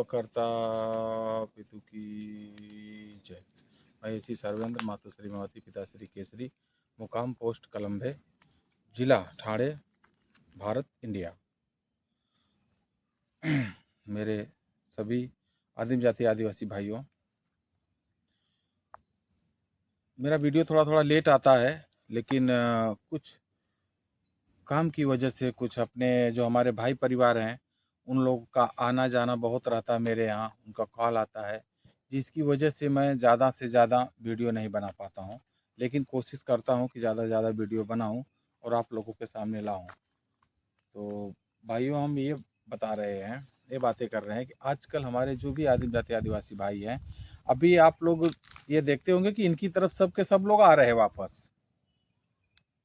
कर्ता पितु की जय। मैं इसी सर्वेंद्र मातुश्री ममती पिताश्री केसरी, मुकाम पोस्ट कलम्बे, जिला ठाणे, भारत, इंडिया। मेरे सभी आदिम जाति आदिवासी भाइयों, मेरा वीडियो थोड़ा थोड़ा लेट आता है, लेकिन कुछ काम की वजह से, कुछ अपने जो हमारे भाई परिवार हैं उन लोगों का आना जाना बहुत रहता है मेरे यहाँ, उनका कॉल आता है, जिसकी वजह से मैं ज़्यादा से ज़्यादा वीडियो नहीं बना पाता हूँ। लेकिन कोशिश करता हूँ कि ज़्यादा से ज़्यादा वीडियो बनाऊँ और आप लोगों के सामने लाऊँ। तो भाइयों, हम ये बता रहे हैं, ये बातें कर रहे हैं कि आजकल हमारे जो भी आदिम जाति आदिवासी भाई हैं, अभी आप लोग ये देखते होंगे कि इनकी तरफ सब के सब लोग आ रहे हैं वापस।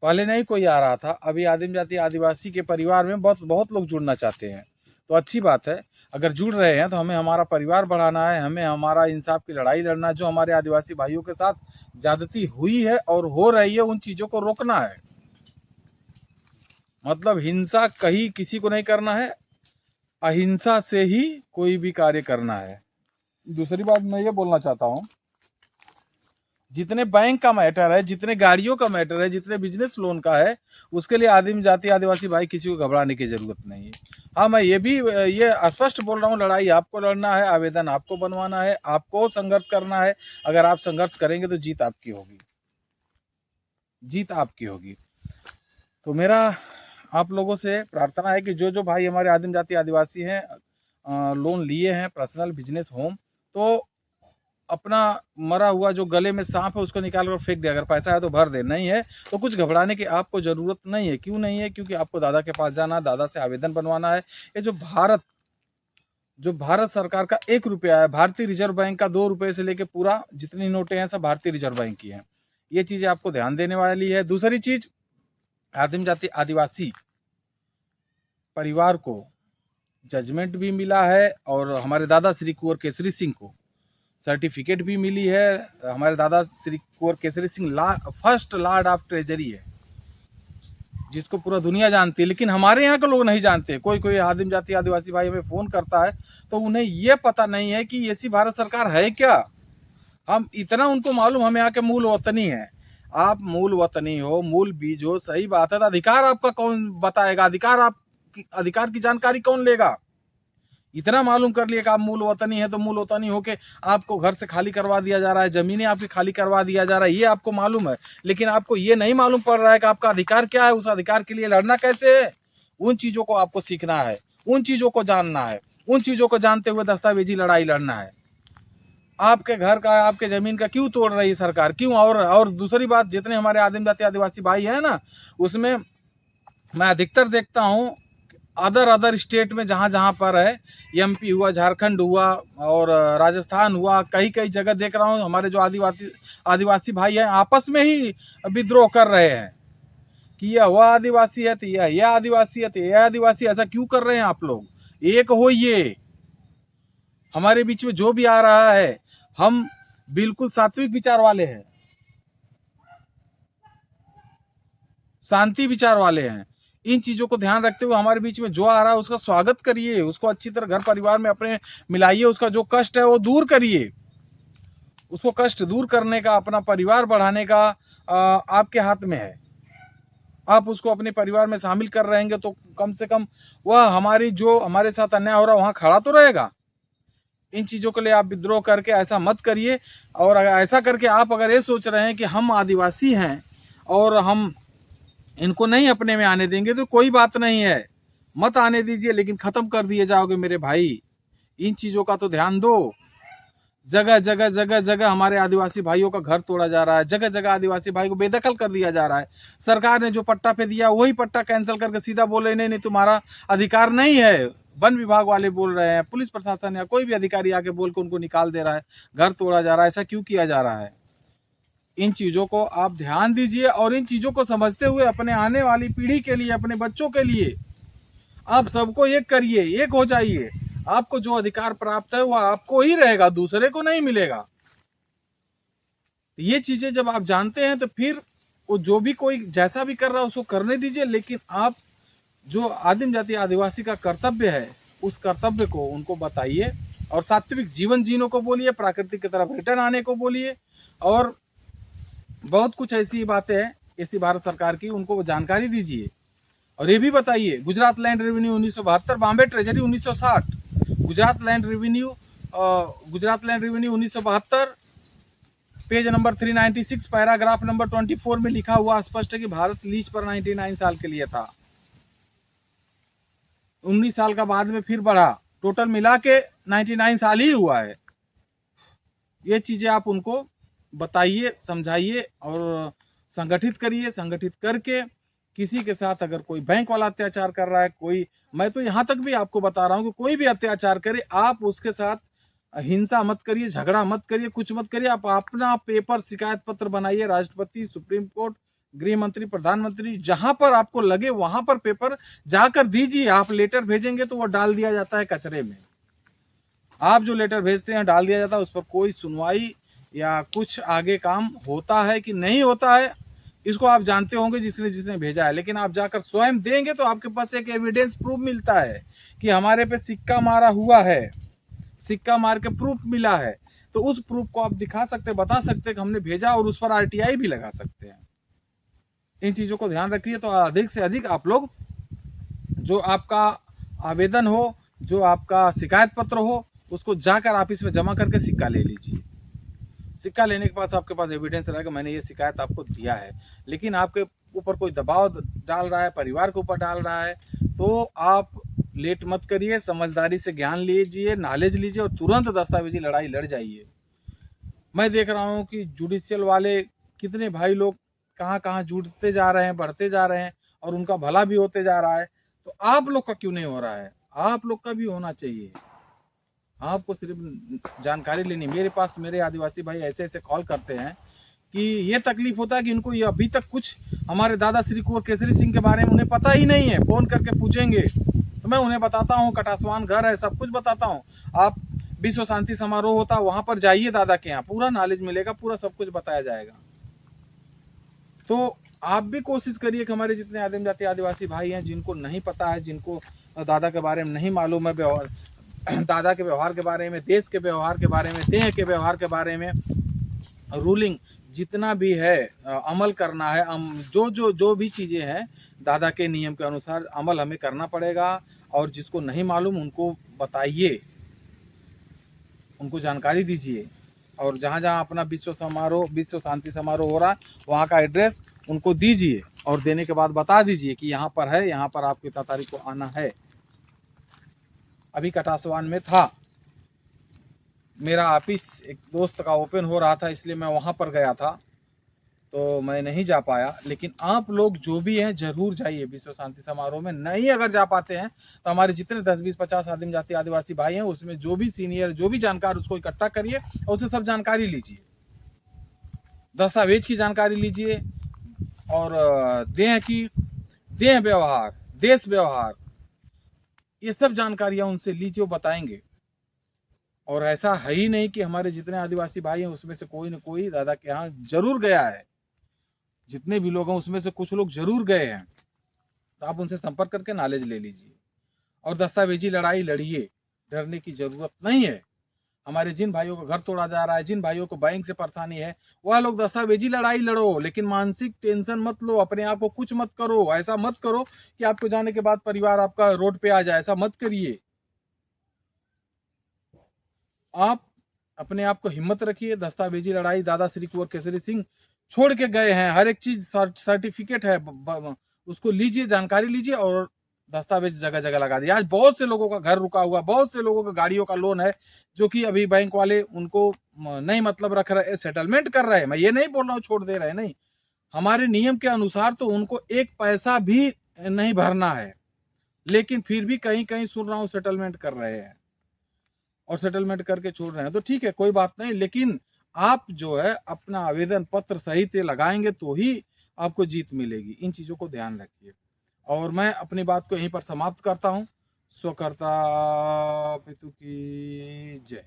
पहले नहीं कोई आ रहा था, अभी आदिम जाति आदिवासी के परिवार में बहुत बहुत लोग जुड़ना चाहते हैं। तो अच्छी बात है, अगर जुड़ रहे हैं तो हमें हमारा परिवार बढ़ाना है, हमें हमारा इंसाफ की लड़ाई लड़ना है। जो हमारे आदिवासी भाइयों के साथ ज्यादती हुई है और हो रही है, उन चीज़ों को रोकना है। मतलब हिंसा कहीं किसी को नहीं करना है, अहिंसा से ही कोई भी कार्य करना है। दूसरी बात मैं ये बोलना चाहता हूँ, जितने बैंक का मैटर है, जितने गाड़ियों का मैटर है, जितने बिजनेस लोन का है, उसके लिए आदिम जाति आदिवासी भाई किसी को घबराने की जरूरत नहीं है। हाँ, मैं ये स्पष्ट बोल रहा हूँ, लड़ाई आपको लड़ना है, आवेदन आपको बनवाना है, आपको संघर्ष करना है। अगर आप संघर्ष करेंगे तो जीत आपकी होगी, जीत आपकी होगी। तो मेरा आप लोगों से प्रार्थना है कि जो जो भाई हमारे आदिम जाति आदिवासी हैं, लोन लिए हैं, पर्सनल बिजनेस होम, तो अपना मरा हुआ जो गले में सांप है उसको निकाल कर फेंक दे। अगर पैसा है तो भर दे, नहीं है तो कुछ घबराने की आपको जरूरत नहीं है। क्यों नहीं है? क्योंकि आपको दादा के पास जाना, दादा से आवेदन बनवाना है। ये जो भारत सरकार का 1 रुपया है, भारतीय रिजर्व बैंक का 2 रुपये से लेके पूरा जितनी नोटें हैं सब भारतीय रिजर्व बैंक की हैं। ये चीजें आपको ध्यान देने वाली है। दूसरी चीज, आदिम जाति आदिवासी परिवार को जजमेंट भी मिला है और हमारे दादा श्री कुंवर केसरी सिंह को सर्टिफिकेट भी मिली है। हमारे दादा Shri Kunwar Kesari Singh first lord of treasury है, जिसको पूरा दुनिया जानती है, लेकिन हमारे यहाँ के लोग नहीं जानते। कोई कोई आदिम जाति आदिवासी भाई हमें फोन करता है तो उन्हें ये पता नहीं है कि ऐसी भारत सरकार है क्या। हम इतना उनको मालूम, हम यहाँ के मूल वतनी है। आप मूल वतनी हो, मूल बीज हो, सही बात है, तो अधिकार आपका कौन बताएगा? अधिकार की जानकारी कौन लेगा? इतना मालूम कर लिया कि आप मूल वतनी है, तो मूल वतनी होके आपको घर से खाली करवा दिया जा रहा है, जमीनें आपकी खाली करवा दिया जा रहा है, ये आपको मालूम है। लेकिन आपको ये नहीं मालूम पड़ रहा है कि आपका अधिकार क्या है, उस अधिकार के लिए लड़ना कैसे है। उन चीजों को आपको सीखना है, उन चीजों को जानना है, उन चीजों को जानते हुए दस्तावेजी लड़ाई लड़ना है। आपके घर का, आपके जमीन का क्यों तोड़ रही है सरकार? क्यों? और दूसरी बात, जितने हमारे आदिम जाति आदिवासी भाई है ना, उसमें मैं अधिकतर देखता हूँ अदर स्टेट में, जहाँ जहाँ पर है, एमपी हुआ, झारखंड हुआ और राजस्थान हुआ, कई कई जगह देख रहा हूँ हमारे जो आदिवासी भाई हैं आपस में ही विद्रोह कर रहे हैं कि वह आदिवासी है तो यह आदिवासी है तो यह आदिवासी। ऐसा क्यों कर रहे हैं आप लोग? एक होइए। हमारे बीच में जो भी आ रहा है, हम बिल्कुल सात्विक विचार वाले हैं, शांति विचार वाले हैं। इन चीजों को ध्यान रखते हुए हमारे बीच में जो आ रहा है उसका स्वागत करिए, उसको अच्छी तरह घर परिवार में अपने मिलाइए, उसका जो कष्ट है वो दूर करिए। उसको कष्ट दूर करने का, अपना परिवार बढ़ाने का आपके हाथ में है। आप उसको अपने परिवार में शामिल कर रहेंगे तो कम से कम वह जो हमारे साथ अन्याय हो रहा है वहां खड़ा तो रहेगा। इन चीजों के लिए आप विद्रोह करके ऐसा मत करिए। और ऐसा करके आप अगर ये सोच रहे हैं कि हम आदिवासी हैं और हम इनको नहीं अपने में आने देंगे, तो कोई बात नहीं है, मत आने दीजिए, लेकिन खत्म कर दिए जाओगे मेरे भाई। इन चीजों का तो ध्यान दो। जगह जगह जगह जगह हमारे आदिवासी भाइयों का घर तोड़ा जा रहा है, जगह जगह आदिवासी भाई को बेदखल कर दिया जा रहा है। सरकार ने जो पट्टा पे दिया वही पट्टा कैंसिल करके सीधा बोल रहे नहीं तुम्हारा अधिकार नहीं है। वन विभाग वाले बोल रहे हैं, पुलिस प्रशासन या कोई भी अधिकारी आके बोल के उनको निकाल दे रहा है, घर तोड़ा जा रहा है। ऐसा क्यों किया जा रहा है? इन चीजों को आप ध्यान दीजिए और इन चीजों को समझते हुए अपने आने वाली पीढ़ी के लिए, अपने बच्चों के लिए आप सबको एक करिए, एक हो जाइए। आपको जो अधिकार प्राप्त है वह आपको ही रहेगा, दूसरे को नहीं मिलेगा। ये चीजें जब आप जानते हैं तो फिर वो जो भी कोई जैसा भी कर रहा है उसको करने दीजिए, लेकिन आप जो आदिम जाति आदिवासी का कर्तव्य है उस कर्तव्य को उनको बताइए और सात्विक जीवन जीने को बोलिए, प्राकृतिक की तरफ रिटर्न आने को बोलिए, और बहुत कुछ ऐसी बातें हैं ऐसी भारत सरकार की, उनको जानकारी दीजिए। और ये भी बताइए, Gujarat land revenue 1972, Bombay treasury 1960, Gujarat land revenue 1972, page number 396, paragraph number 24 में लिखा हुआ स्पष्ट है कि भारत लीज पर 99 साल के लिए था, 19 साल का बाद में फिर बढ़ा, टोटल मिला के 99 साल ही हुआ है। ये चीजें आप उनको बताइए, समझाइए और संगठित करिए। संगठित करके किसी के साथ अगर कोई बैंक वाला अत्याचार कर रहा है, कोई, मैं तो यहाँ तक भी आपको बता रहा हूँ कि कोई भी अत्याचार करे, आप उसके साथ हिंसा मत करिए, झगड़ा मत करिए, कुछ मत करिए। आप अपना पेपर शिकायत पत्र बनाइए, राष्ट्रपति, सुप्रीम कोर्ट, गृह मंत्री, प्रधानमंत्री, जहां पर आपको लगे वहां पर पेपर जाकर दीजिए। आप लेटर भेजेंगे तो वो डाल दिया जाता है कचरे में। आप जो लेटर भेजते हैं डाल दिया जाता है, उस पर कोई सुनवाई या कुछ आगे काम होता है कि नहीं होता है, इसको आप जानते होंगे जिसने जिसने भेजा है। लेकिन आप जाकर स्वयं देंगे तो आपके पास एक एविडेंस प्रूफ मिलता है कि हमारे पे सिक्का मारा हुआ है, सिक्का मार के प्रूफ मिला है, तो उस प्रूफ को आप दिखा सकते, बता सकते कि हमने भेजा, और उस पर आरटीआई भी लगा सकते हैं। इन चीजों को ध्यान रखिए। तो अधिक से अधिक आप लोग जो आपका आवेदन हो, जो आपका शिकायत पत्र हो, उसको जाकर ऑफिस में जमा करके सिक्का ले लीजिए। सिक्का लेने के बाद आपके पास एविडेंस रहेगा मैंने ये शिकायत आपको दिया है। लेकिन आपके ऊपर कोई दबाव डाल रहा है, परिवार के ऊपर डाल रहा है, तो आप लेट मत करिए, समझदारी से ज्ञान लीजिए, नॉलेज लीजिए और तुरंत दस्तावेजी लड़ाई लड़ जाइए। मैं देख रहा हूँ कि जुडिशियल वाले कितने भाई लोग कहाँ कहाँ जुड़ते जा रहे हैं, बढ़ते जा रहे हैं, और उनका भला भी होते जा रहा है। तो आप लोग का क्यों नहीं हो रहा है? आप लोग का भी होना चाहिए। आपको सिर्फ जानकारी लेनी। मेरे पास मेरे आदिवासी भाई ऐसे ऐसे कॉल करते हैं कि ये तकलीफ होता है कि इनको ये अभी तक कुछ हमारे दादा श्री कुंवर केसरी सिंह के बारे में उन्हें पता ही नहीं है। फोन करके पूछेंगे तो मैं उन्हें बताता हूँ, कटासवान घर है, सब कुछ बताता हूँ। आप विश्व शांति समारोह होता है वहां पर जाइए, दादा के यहाँ पूरा नॉलेज मिलेगा, पूरा सब कुछ बताया जाएगा। तो आप भी कोशिश करिए कि हमारे जितने आदिम जाति आदिवासी भाई हैं, जिनको नहीं पता है, जिनको दादा के बारे में नहीं मालूम है, दादा के व्यवहार के बारे में, देश के व्यवहार के बारे में, देह के व्यवहार के बारे में, रूलिंग जितना भी है अमल करना है, जो भी चीज़ें हैं दादा के नियम के अनुसार अमल हमें करना पड़ेगा। और जिसको नहीं मालूम उनको बताइए, उनको जानकारी दीजिए। और जहाँ जहाँ अपना विश्व शांति समारोह हो रहा है वहाँ का एड्रेस उनको दीजिए, और देने के बाद बता दीजिए कि यहाँ पर है, यहाँ पर आपको इतना तारीख को आना है। अभी कटासवान में था, मेरा ऑफिस एक दोस्त का ओपन हो रहा था, इसलिए मैं वहाँ पर गया था, तो मैं नहीं जा पाया। लेकिन आप लोग जो भी हैं जरूर जाइए विश्व शांति समारोह में। नहीं अगर जा पाते हैं तो हमारे जितने 10, 20, 50 आदिम जाति आदिवासी भाई हैं, उसमें जो भी सीनियर, जो भी जानकार, उसको इकट्ठा करिए और उससे सब जानकारी लीजिए, दस्तावेज की जानकारी लीजिए, और देह व्यवहार, देश व्यवहार, ये सब जानकारियां उनसे लीजिए, वो बताएंगे। और ऐसा है ही नहीं कि हमारे जितने आदिवासी भाई हैं उसमें से कोई न कोई दादा के यहाँ जरूर गया है। जितने भी लोग हैं उसमें से कुछ लोग जरूर गए हैं, तो आप उनसे संपर्क करके नॉलेज ले लीजिए और दस्तावेजी लड़ाई लड़िए। डरने की जरूरत नहीं है। हमारे जिन भाइयों का घर तोड़ा जा रहा है, जिन भाइयों को बैंक से परेशानी है, वह लोग दस्तावेजी लड़ाई लड़ो, लेकिन मानसिक टेंशन मत लो, अपने आप को कुछ मत करो। ऐसा मत करो कि आपको जाने के बाद परिवार आपका रोड पे आ जाए, ऐसा मत करिए। आप अपने आप को हिम्मत रखिए। दस्तावेजी लड़ाई दादा श्री कुंवर केसरी सिंह छोड़ के गए हैं, हर एक चीज सर्टिफिकेट है, उसको लीजिए, जानकारी लीजिए और दस्तावेज जगह जगह लगा दिया। आज बहुत से लोगों का घर रुका हुआ, बहुत से लोगों का गाड़ियों का लोन है, जो कि अभी बैंक वाले उनको नहीं मतलब रख रहे, सेटलमेंट कर रहे हैं। मैं ये नहीं बोल रहा हूँ छोड़ दे रहे, नहीं, हमारे नियम के अनुसार तो उनको एक पैसा भी नहीं भरना है, लेकिन फिर भी कहीं कहीं सुन रहा हूँ सेटलमेंट कर रहे हैं और सेटलमेंट करके छोड़ रहे हैं। तो ठीक है, कोई बात नहीं, लेकिन आप जो है अपना आवेदन पत्र सही से लगाएंगे तो ही आपको जीत मिलेगी। इन चीज़ों को ध्यान रखिए। और मैं अपनी बात को यहीं पर समाप्त करता हूँ। स्वकर्ता पितु की जय।